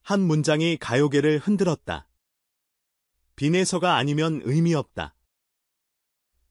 한 문장이 가요계를 흔들었다. 빈에서가 아니면 의미 없다.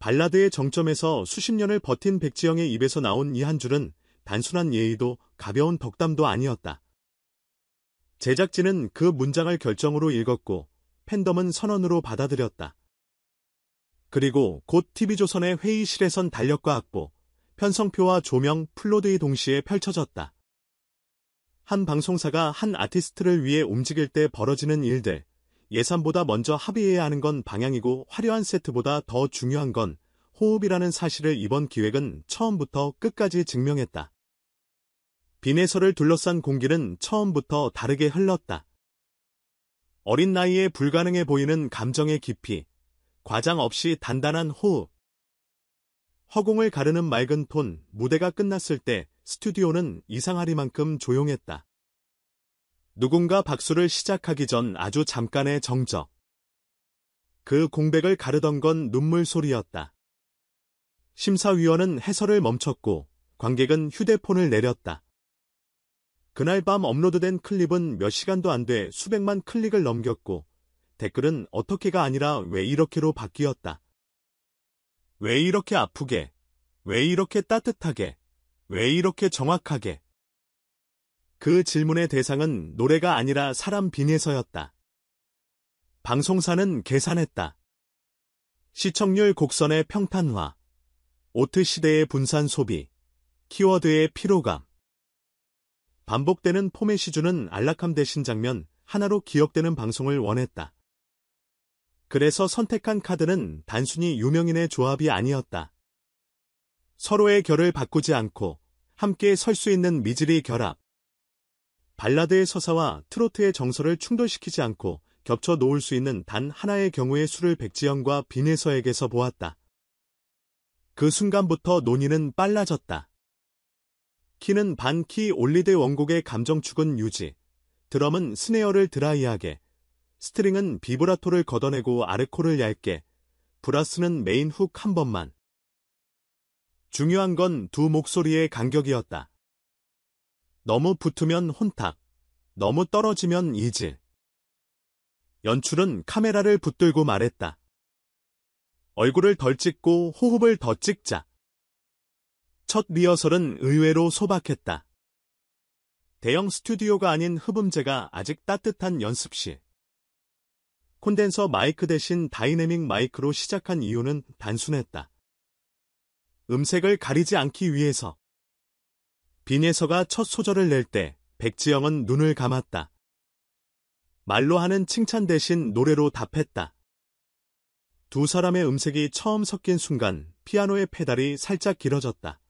발라드의 정점에서 수십 년을 버틴 백지영의 입에서 나온 이 한 줄은 단순한 예의도 가벼운 덕담도 아니었다. 제작진은 그 문장을 결정으로 읽었고 팬덤은 선언으로 받아들였다. 그리고 곧 TV조선의 회의실에선 달력과 악보, 편성표와 조명, 플로드이 동시에 펼쳐졌다. 한 방송사가 한 아티스트를 위해 움직일 때 벌어지는 일들, 예산보다 먼저 합의해야 하는 건 방향이고 화려한 세트보다 더 중요한 건 호흡이라는 사실을 이번 기획은 처음부터 끝까지 증명했다. 빈에서를 둘러싼 공기는 처음부터 다르게 흘렀다. 어린 나이에 불가능해 보이는 감정의 깊이, 과장 없이 단단한 호흡. 허공을 가르는 맑은 톤, 무대가 끝났을 때 스튜디오는 이상하리만큼 조용했다. 누군가 박수를 시작하기 전 아주 잠깐의 정적. 그 공백을 가르던 건 눈물 소리였다. 심사위원은 해설을 멈췄고 관객은 휴대폰을 내렸다. 그날 밤 업로드된 클립은 몇 시간도 안 돼 수백만 클릭을 넘겼고 댓글은 어떻게가 아니라 왜 이렇게로 바뀌었다. 왜 이렇게 아프게? 왜 이렇게 따뜻하게? 왜 이렇게 정확하게? 그 질문의 대상은 노래가 아니라 사람 빈에서였다. 방송사는 계산했다. 시청률 곡선의 평탄화, 오트 시대의 분산 소비, 키워드의 피로감. 반복되는 포맷이 주는 안락함 대신 장면 하나로 기억되는 방송을 원했다. 그래서 선택한 카드는 단순히 유명인의 조합이 아니었다. 서로의 결을 바꾸지 않고 함께 설 수 있는 미지리 결합. 발라드의 서사와 트로트의 정서를 충돌시키지 않고 겹쳐 놓을 수 있는 단 하나의 경우의 수를 백지영과 빈에서에게서 보았다. 그 순간부터 논의는 빨라졌다. 키는 반키 올리드 원곡의 감정축은 유지, 드럼은 스네어를 드라이하게, 스트링은 비브라토를 걷어내고 아르코를 얇게, 브라스는 메인 훅 한 번만. 중요한 건 두 목소리의 간격이었다. 너무 붙으면 혼탁, 너무 떨어지면 이질. 연출은 카메라를 붙들고 말했다. 얼굴을 덜 찍고 호흡을 더 찍자. 첫 리허설은 의외로 소박했다. 대형 스튜디오가 아닌 흡음재가 아직 따뜻한 연습실. 콘덴서 마이크 대신 다이내믹 마이크로 시작한 이유는 단순했다. 음색을 가리지 않기 위해서. 빈에서가 첫 소절을 낼 때 백지영은 눈을 감았다. 말로 하는 칭찬 대신 노래로 답했다. 두 사람의 음색이 처음 섞인 순간 피아노의 페달이 살짝 길어졌다.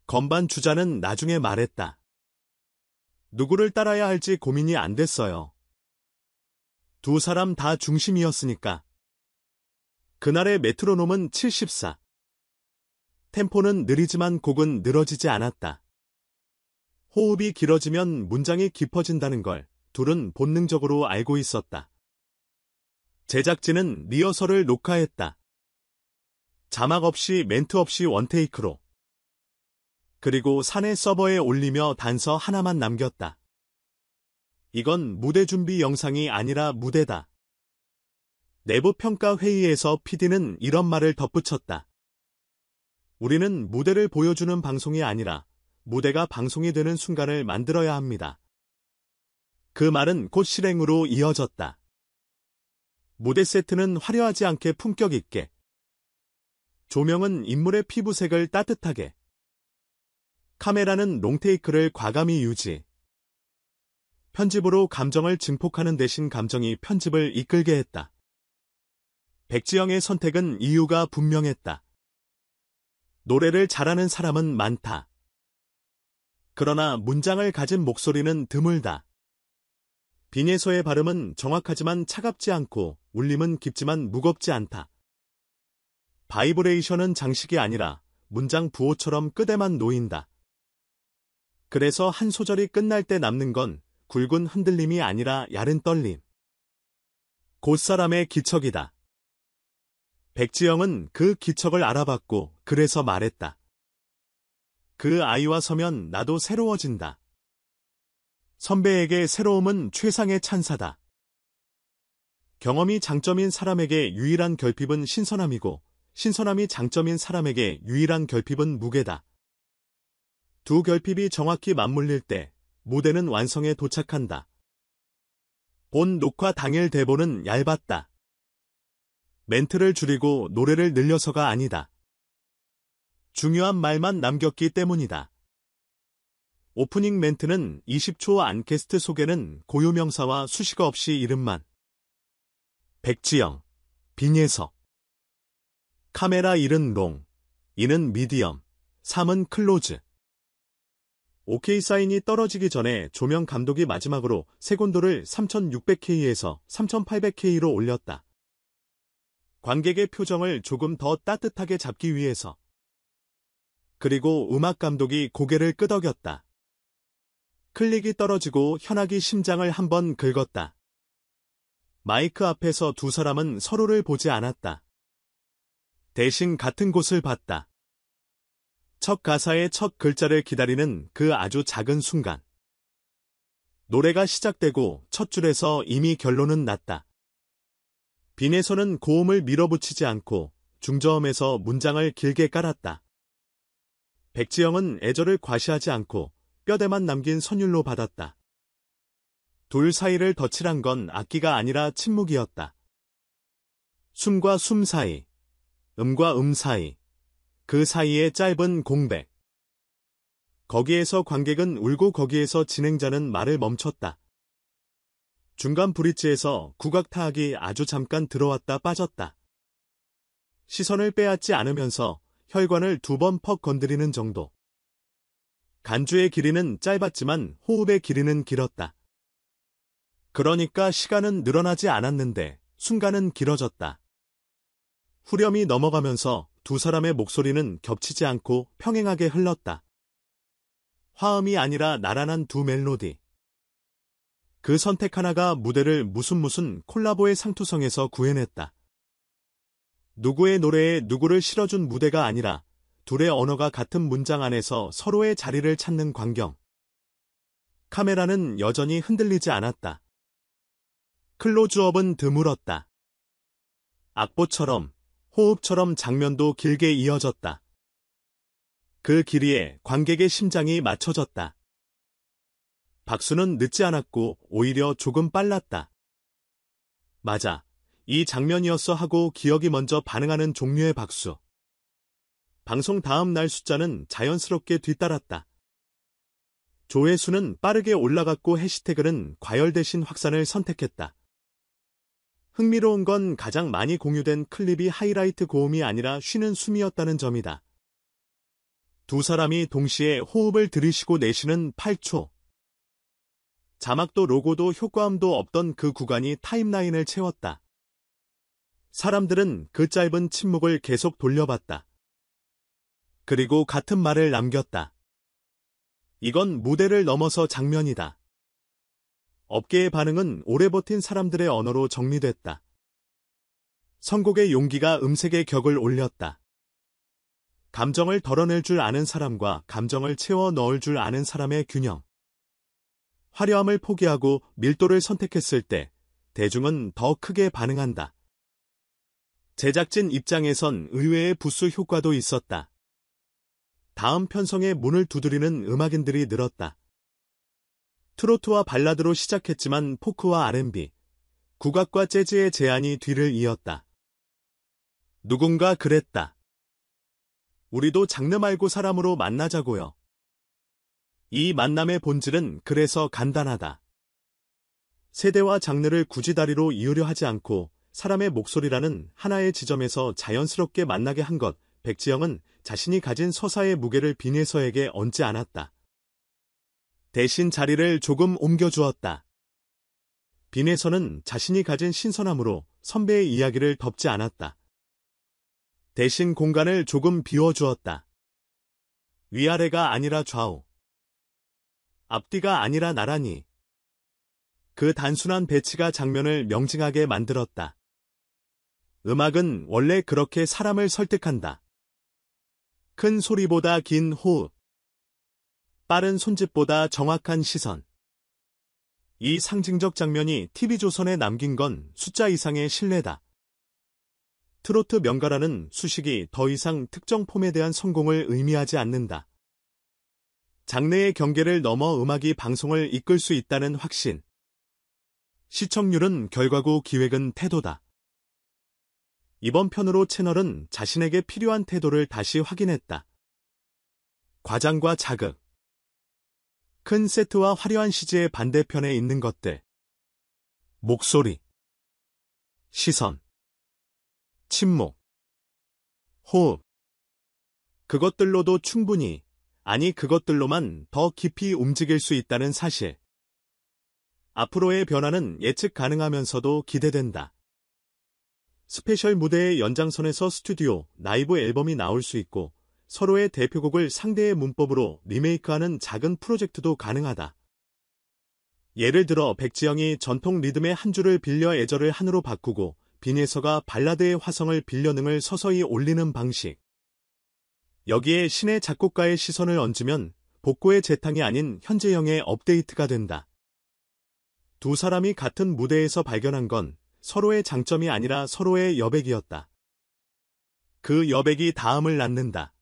건반 주자는 나중에 말했다. 누구를 따라야 할지 고민이 안 됐어요. 두 사람 다 중심이었으니까. 그날의 메트로놈은 74. 템포는 느리지만 곡은 늘어지지 않았다. 호흡이 길어지면 문장이 깊어진다는 걸 둘은 본능적으로 알고 있었다. 제작진은 리허설을 녹화했다. 자막 없이 멘트 없이 원테이크로. 그리고 사내 서버에 올리며 단서 하나만 남겼다. 이건 무대 준비 영상이 아니라 무대다. 내부 평가 회의에서 PD는 이런 말을 덧붙였다. 우리는 무대를 보여주는 방송이 아니라 무대가 방송이 되는 순간을 만들어야 합니다. 그 말은 곧 실행으로 이어졌다. 무대 세트는 화려하지 않게 품격 있게. 조명은 인물의 피부색을 따뜻하게. 카메라는 롱테이크를 과감히 유지. 편집으로 감정을 증폭하는 대신 감정이 편집을 이끌게 했다. 백지영의 선택은 이유가 분명했다. 노래를 잘하는 사람은 많다. 그러나 문장을 가진 목소리는 드물다. 빈에서의 발음은 정확하지만 차갑지 않고 울림은 깊지만 무겁지 않다. 바이브레이션은 장식이 아니라 문장 부호처럼 끄대만 놓인다. 그래서 한 소절이 끝날 때 남는 건 굵은 흔들림이 아니라 야른 떨림. 곧사람의 기척이다. 백지영은 그 기척을 알아봤고 그래서 말했다. 그 아이와 서면 나도 새로워진다. 선배에게 새로움은 최상의 찬사다. 경험이 장점인 사람에게 유일한 결핍은 신선함이고, 신선함이 장점인 사람에게 유일한 결핍은 무게다. 두 결핍이 정확히 맞물릴 때 무대는 완성에 도착한다. 본 녹화 당일 대본은 얇았다. 멘트를 줄이고 노래를 늘려서가 아니다. 중요한 말만 남겼기 때문이다. 오프닝 멘트는 20초 안 게스트 소개는 고유명사와 수식어 없이 이름만. 백지영, 빈예석. 카메라 1은 롱, 2는 미디엄, 3은 클로즈. 오케이 사인이 떨어지기 전에 조명 감독이 마지막으로 색온도를 3600K에서 3800K로 올렸다. 관객의 표정을 조금 더 따뜻하게 잡기 위해서. 그리고 음악 감독이 고개를 끄덕였다. 클릭이 떨어지고 현악이 심장을 한번 긁었다. 마이크 앞에서 두 사람은 서로를 보지 않았다. 대신 같은 곳을 봤다. 첫 가사의 첫 글자를 기다리는 그 아주 작은 순간. 노래가 시작되고 첫 줄에서 이미 결론은 났다. 빈에서는 고음을 밀어붙이지 않고 중저음에서 문장을 길게 깔았다. 백지영은 애절을 과시하지 않고 뼈대만 남긴 선율로 받았다. 둘 사이를 덧칠한 건 악기가 아니라 침묵이었다. 숨과 숨 사이, 음과 음 사이, 그 사이의 짧은 공백. 거기에서 관객은 울고 거기에서 진행자는 말을 멈췄다. 중간 브릿지에서 국악 타악이 아주 잠깐 들어왔다 빠졌다. 시선을 빼앗지 않으면서 혈관을 2번 퍽 건드리는 정도. 간주의 길이는 짧았지만 호흡의 길이는 길었다. 그러니까 시간은 늘어나지 않았는데 순간은 길어졌다. 후렴이 넘어가면서 두 사람의 목소리는 겹치지 않고 평행하게 흘렀다. 화음이 아니라 나란한 두 멜로디. 그 선택 하나가 무대를 무슨 콜라보의 상투성에서 구해냈다. 누구의 노래에 누구를 실어준 무대가 아니라 둘의 언어가 같은 문장 안에서 서로의 자리를 찾는 광경. 카메라는 여전히 흔들리지 않았다. 클로즈업은 드물었다. 악보처럼, 호흡처럼 장면도 길게 이어졌다. 그 길이에 관객의 심장이 맞춰졌다. 박수는 늦지 않았고 오히려 조금 빨랐다. 맞아, 이 장면이었어 하고 기억이 먼저 반응하는 종류의 박수. 방송 다음 날 숫자는 자연스럽게 뒤따랐다. 조회수는 빠르게 올라갔고 해시태그는 과열 대신 확산을 선택했다. 흥미로운 건 가장 많이 공유된 클립이 하이라이트 고음이 아니라 쉬는 숨이었다는 점이다. 두 사람이 동시에 호흡을 들이쉬고 내쉬는 8초. 자막도 로고도 효과음도 없던 그 구간이 타임라인을 채웠다. 사람들은 그 짧은 침묵을 계속 돌려봤다. 그리고 같은 말을 남겼다. 이건 무대를 넘어서 장면이다. 업계의 반응은 오래 버틴 사람들의 언어로 정리됐다. 선곡의 용기가 음색의 격을 올렸다. 감정을 덜어낼 줄 아는 사람과 감정을 채워 넣을 줄 아는 사람의 균형. 화려함을 포기하고 밀도를 선택했을 때 대중은 더 크게 반응한다. 제작진 입장에선 의외의 부수 효과도 있었다. 다음 편성의 문을 두드리는 음악인들이 늘었다. 트로트와 발라드로 시작했지만 포크와 R&B, 국악과 재즈의 제안이 뒤를 이었다. 누군가 그랬다. 우리도 장르 말고 사람으로 만나자고요. 이 만남의 본질은 그래서 간단하다. 세대와 장르를 굳이 다리로 이으려 하지 않고 사람의 목소리라는 하나의 지점에서 자연스럽게 만나게 한 것. 백지영은 자신이 가진 서사의 무게를 빈예서에게 얹지 않았다. 대신 자리를 조금 옮겨주었다. 빈예서는 자신이 가진 신선함으로 선배의 이야기를 덮지 않았다. 대신 공간을 조금 비워주었다. 위아래가 아니라 좌우. 앞뒤가 아니라 나란히. 그 단순한 배치가 장면을 명징하게 만들었다. 음악은 원래 그렇게 사람을 설득한다. 큰 소리보다 긴 호흡. 빠른 손짓보다 정확한 시선. 이 상징적 장면이 TV조선에 남긴 건 숫자 이상의 신뢰다. 트로트 명가라는 수식이 더 이상 특정 폼에 대한 성공을 의미하지 않는다. 장르의 경계를 넘어 음악이 방송을 이끌 수 있다는 확신. 시청률은 결과고 기획은 태도다. 이번 편으로 채널은 자신에게 필요한 태도를 다시 확인했다. 과장과 자극. 큰 세트와 화려한 CG의 반대편에 있는 것들. 목소리. 시선. 침묵. 호흡. 그것들로도 충분히, 아니 그것들로만 더 깊이 움직일 수 있다는 사실. 앞으로의 변화는 예측 가능하면서도 기대된다. 스페셜 무대의 연장선에서 스튜디오, 라이브 앨범이 나올 수 있고 서로의 대표곡을 상대의 문법으로 리메이크하는 작은 프로젝트도 가능하다. 예를 들어 백지영이 전통 리듬의 한 줄을 빌려 애절을 한으로 바꾸고 빈예서가 발라드의 화성을 빌려 능을 서서히 올리는 방식. 여기에 신의 작곡가의 시선을 얹으면 복고의 재탕이 아닌 현재형의 업데이트가 된다. 두 사람이 같은 무대에서 발견한 건 서로의 장점이 아니라 서로의 여백이었다. 그 여백이 다음을 낳는다.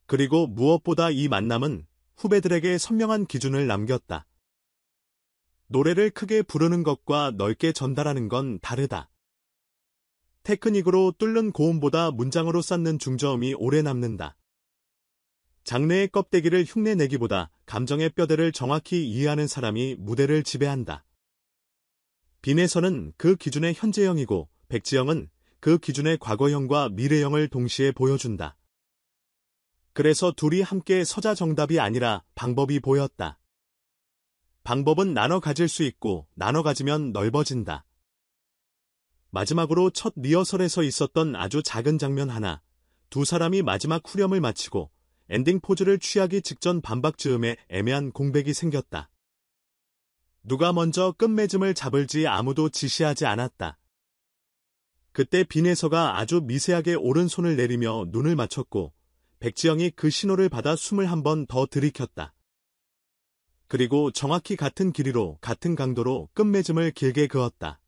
그리고 무엇보다 이 만남은 후배들에게 선명한 기준을 남겼다. 노래를 크게 부르는 것과 넓게 전달하는 건 다르다. 테크닉으로 뚫는 고음보다 문장으로 쌓는 중저음이 오래 남는다. 장르의 껍데기를 흉내내기보다 감정의 뼈대를 정확히 이해하는 사람이 무대를 지배한다. 빈에서는 그 기준의 현재형이고 백지영은 그 기준의 과거형과 미래형을 동시에 보여준다. 그래서 둘이 함께 서자 정답이 아니라 방법이 보였다. 방법은 나눠 가질 수 있고 나눠 가지면 넓어진다. 마지막으로 첫 리허설에서 있었던 아주 작은 장면 하나, 두 사람이 마지막 후렴을 마치고 엔딩 포즈를 취하기 직전 반박 즈음에 애매한 공백이 생겼다. 누가 먼저 끝맺음을 잡을지 아무도 지시하지 않았다. 그때 빈에서가 아주 미세하게 오른손을 내리며 눈을 맞췄고 백지영이 그 신호를 받아 숨을 한 번 더 들이켰다. 그리고 정확히 같은 길이로 같은 강도로 끝맺음을 길게 그었다.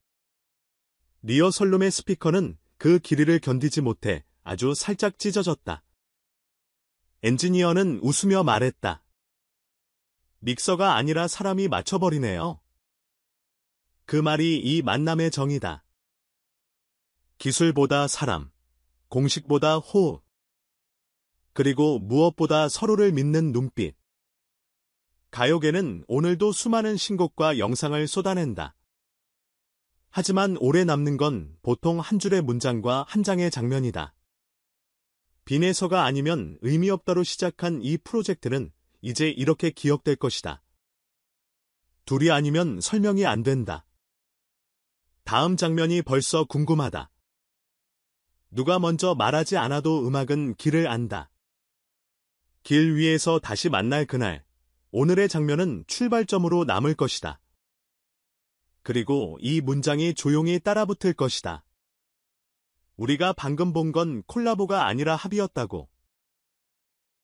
리허설룸의 스피커는 그 길이를 견디지 못해 아주 살짝 찢어졌다. 엔지니어는 웃으며 말했다. 믹서가 아니라 사람이 맞춰버리네요. 그 말이 이 만남의 정의다. 기술보다 사람, 공식보다 호흡, 그리고 무엇보다 서로를 믿는 눈빛. 가요계는 오늘도 수많은 신곡과 영상을 쏟아낸다. 하지만 오래 남는 건 보통 한 줄의 문장과 한 장의 장면이다. 빈에서가 아니면 의미 없다로 시작한 이 프로젝트는 이제 이렇게 기억될 것이다. 둘이 아니면 설명이 안 된다. 다음 장면이 벌써 궁금하다. 누가 먼저 말하지 않아도 음악은 길을 안다. 길 위에서 다시 만날 그날, 오늘의 장면은 출발점으로 남을 것이다. 그리고 이 문장이 조용히 따라붙을 것이다. 우리가 방금 본 건 콜라보가 아니라 합이었다고.